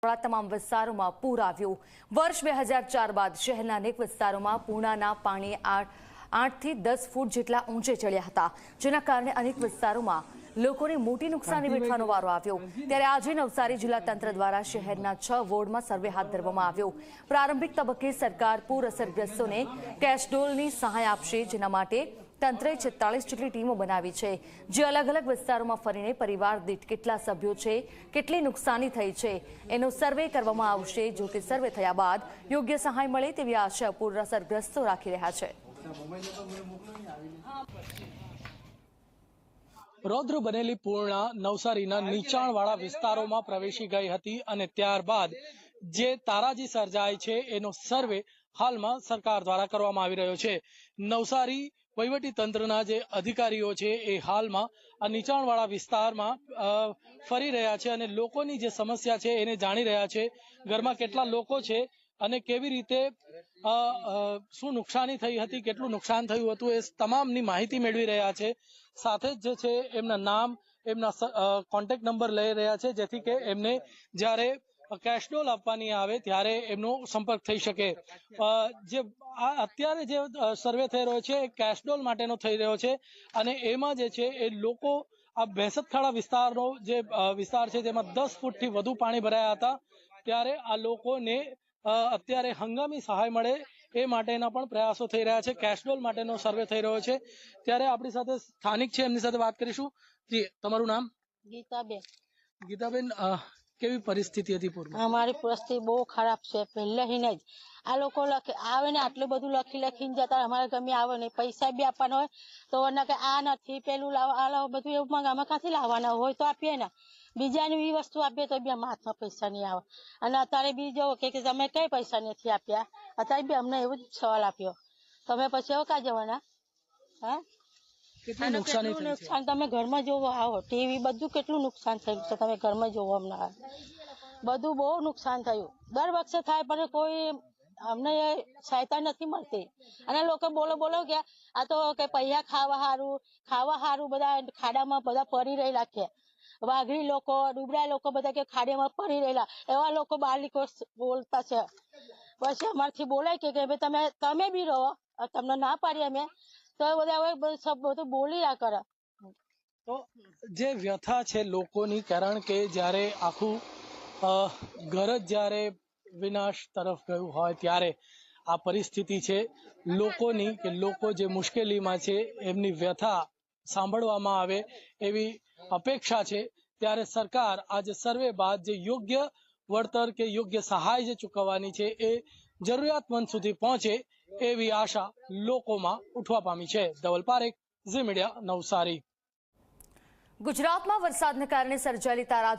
તમામ વિસ્તારોમાં પૂર આવ્યું। વર્ષ 2004 બાદ શહેરના અનેક વિસ્તારોમાં પૂર્ણાના પાણી 8 થી 10 ફૂટ જેટલા ઊંચે ચડ્યા હતા, જેના કારણે અનેક વિસ્તારોમાં લોકોને મોટી નુકસાની વેઠવાનો વારો આવ્યો। ત્યારે આજે નવસારી જિલ્લા તંત્ર દ્વારા શહેરના 6 વોર્ડમાં સર્વે હાથ ધરવામાં આવ્યો। પ્રારંભિક તબક્કે સરકાર પૂર અસરગ્રસ્તોને કેશડોલની સહાય આપશે, જેના માટે તંત્રે 46 જેટલી ટીમો બનાવી છે, જે અલગ અલગ વિસ્તારોમાં ફરીને પરિવાર દીઠ કેટલા સભ્યો છે, કેટલી નુકસાની થઈ છે એનો સર્વે કરવામાં આવશે। જો કે સર્વે થયા બાદ યોગ્ય સહાય મળે તેવી આશા પૂર અસરગ્રસ્તો રાખી રહ્યા છે। રૌદ્ર બનેલી પૂર્ણા નવસારીના નીચાણવાળા વિસ્તારોમાં પ્રવેશી ગઈ હતી અને ત્યારબાદ જે તારાજી સર્જાય છે એનો સર્વે હાલમાં સરકાર દ્વારા કરવામાં આવી રહ્યો છે। નવસારી વહીવટી તંત્રના જે અધિકારીઓ છે એ હાલમાં આ નીચાણવાળા વિસ્તારમાં ફરી રહ્યા છે અને લોકોની જે સમસ્યા છે એને જાણી રહ્યા છે। ઘરમાં કેટલા લોકો છે અને કેવી રીતે શું નુકસાની થઈ હતી, કેટલું નુકસાન થયું હતું, એ તમામની માહિતી મેળવી રહ્યા છે। સાથે જ જે છે એમના નામ, એમના કોન્ટેક્ટ નંબર લઈ રહ્યા છે, જેથી કે એમને જ્યારે કેશડોલ આપવાની આવે ત્યારે એમનો સંપર્ક થઈ શકે। જે અત્યારે જે સર્વે થઈ રહ્યો છે એ કેશડોલ માટેનો થઈ રહ્યો છે અને એમાં જે છે એ લોકો આ ભેંસતખાડા વિસ્તારનો જે વિસ્તાર છે જેમાં 10 ફૂટથી વધુ પાણી ભરાયા હતા, ત્યારે આ લોકોને અત્યારે હંગામી સહાય મળે એ માટેના પણ પ્રયાસો થઈ રહ્યા છે। કેશડોલ માટેનો સર્વે થઈ રહ્યો છે। ત્યારે આપણી સાથે સ્થાનિક છે, એમની સાથે વાત કરીશું। જી, તમારું નામ? ગીતાબેન। ગીતાબેન, કેવી પરિસ્થિતિ હતી પૂરમાં? અમારી પરિસ્થિતિ બહુ ખરાબ છે। પહેલેથી જ આ લોકો આવે ને આટલું બધું લખીને જતા, અમારા ગમે આવે ને પૈસા બી આપવાના હોય તો કે આ નથી, પેલું લાવો, આ લાવો, બધું એવું અમે ક્યાંથી લાવવાના હોય તો આપીએ ને, બીજાની બી વસ્તુ આપીએ તો બી અમારા હાથમાં પૈસા નહીં આવે। અને અત્યારે બી જો કે તમે કઈ પૈસા નથી આપ્યા, અત્યારે બી અમને એવું જ સવાલ આપ્યો, તમે પછી હવે ક્યાં જવાના? હા, કેટલું નુકસાન તમે ઘરમાં જોવો, આવો ટીવી બધું કેટલું નુકસાન થયું છે, તમે ઘરમાં જોવો હમણાં બધું બહુ નુકસાન થયું। દર વખતે થાય પણ કોઈ અમને સહાયતા નથી મળતી। અને લોકો બોલો કે આ તો કે પૈયા ખાવા હારું બધા ખાડામાં બધા પડી રહેલા છે। વાઘરી લોકો, ડુબરા લોકો બધા કે ખાડામાં પડી રહેલા, એવા લોકો બહાર બોલતા છે। પછી અમારથી બોલાય કે તમે બી રહો, તમને ના પાડીએ અમે તો બધા બધું બોલી રહ્યા કરે। તો જે વ્યથા છે લોકોની, કારણ કે જ્યારે આખું ઘર જ જ્યારે વિનાશ તરફ ગયું હોય ત્યારે આ પરિસ્થિતિ છે લોકોની, કે લોકો જે મુશ્કેલીમાં છે એમની વ્યથા સાંભળવામાં આવે એવી અપેક્ષા છે। ત્યારે સરકાર આજે સર્વે બાદ જે યોગ્ય વળતર કે યોગ્ય સહાય જે ચૂકવવાની છે એ જરૂરિયાતમંદ સુધી પહોંચે એવી આશા લોકોમાં ઉઠવા પામી છે। ધવલ પારેખ, ઝી મીડિયા, નવસારી। ગુજરાતમાં વરસાદને કારણે સર્જાયેલી તારાજી